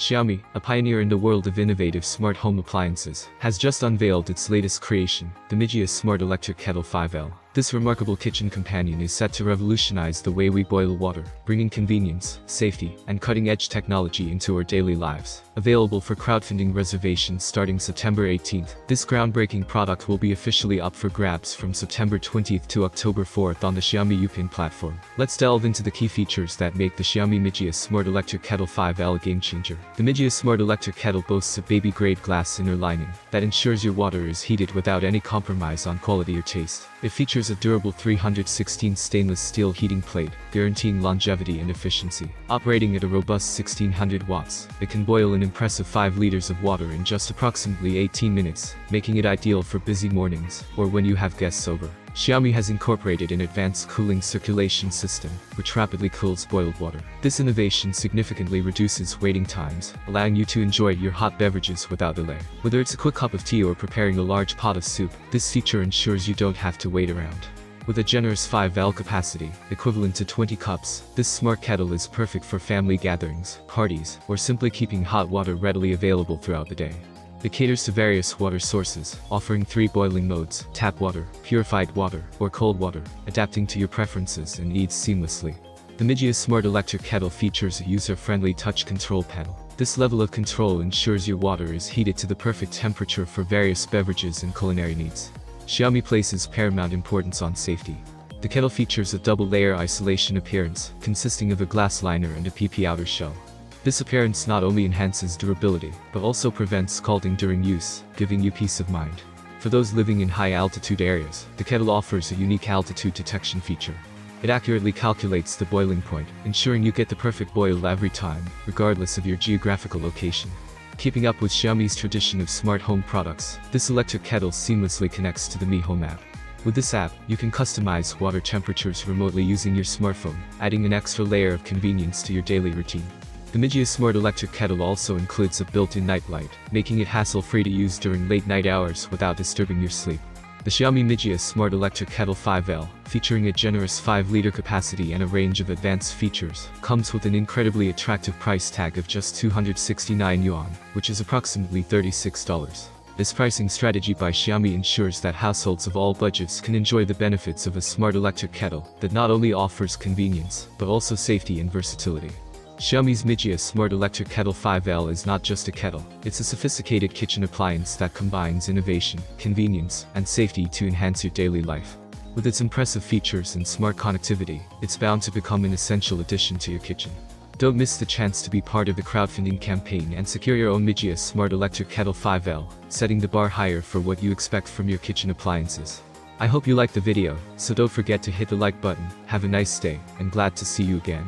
Xiaomi, a pioneer in the world of innovative smart home appliances, has just unveiled its latest creation, the Mijia Smart Electric Kettle 5L. This remarkable kitchen companion is set to revolutionize the way we boil water, bringing convenience, safety, and cutting-edge technology into our daily lives. Available for crowdfunding reservations starting September 18th, this groundbreaking product will be officially up for grabs from September 20th to October 4th on the Xiaomi Yupin platform. Let's delve into the key features that make the Xiaomi Mijia Smart Electric Kettle 5L a game-changer. The Mijia Smart Electric Kettle boasts a baby-grade glass inner lining that ensures your water is heated without any compromise on quality or taste. It features a durable 316 stainless steel heating plate, guaranteeing longevity and efficiency. Operating at a robust 1600 watts, it can boil an impressive 5 liters of water in just approximately 18 minutes, making it ideal for busy mornings or when you have guests over. Xiaomi has incorporated an advanced cooling circulation system, which rapidly cools boiled water. This innovation significantly reduces waiting times, allowing you to enjoy your hot beverages without delay. Whether it's a quick cup of tea or preparing a large pot of soup, this feature ensures you don't have to wait around. With a generous 5L capacity, equivalent to 20 cups, this smart kettle is perfect for family gatherings, parties, or simply keeping hot water readily available throughout the day. It caters to various water sources, offering 3 boiling modes: tap water, purified water, or cold water, adapting to your preferences and needs seamlessly. The Mijia Smart Electric Kettle features a user-friendly touch control panel. This level of control ensures your water is heated to the perfect temperature for various beverages and culinary needs. Xiaomi places paramount importance on safety. The kettle features a double-layer isolation appearance, consisting of a glass liner and a PP outer shell. This appearance not only enhances durability, but also prevents scalding during use, giving you peace of mind. For those living in high-altitude areas, the kettle offers a unique altitude detection feature. It accurately calculates the boiling point, ensuring you get the perfect boil every time, regardless of your geographical location. Keeping up with Xiaomi's tradition of smart home products, this electric kettle seamlessly connects to the Mi Home app. With this app, you can customize water temperatures remotely using your smartphone, adding an extra layer of convenience to your daily routine. The Mijia Smart Electric Kettle also includes a built-in night light, making it hassle-free to use during late-night hours without disturbing your sleep. The Xiaomi Mijia Smart Electric Kettle 5L, featuring a generous 5-liter capacity and a range of advanced features, comes with an incredibly attractive price tag of just 269 yuan, which is approximately $36. This pricing strategy by Xiaomi ensures that households of all budgets can enjoy the benefits of a smart electric kettle that not only offers convenience, but also safety and versatility. Xiaomi's Mijia Smart Electric Kettle 5L is not just a kettle, it's a sophisticated kitchen appliance that combines innovation, convenience, and safety to enhance your daily life. With its impressive features and smart connectivity, it's bound to become an essential addition to your kitchen. Don't miss the chance to be part of the crowdfunding campaign and secure your own Mijia Smart Electric Kettle 5L, setting the bar higher for what you expect from your kitchen appliances. I hope you liked the video, so don't forget to hit the like button. Have a nice day, and glad to see you again.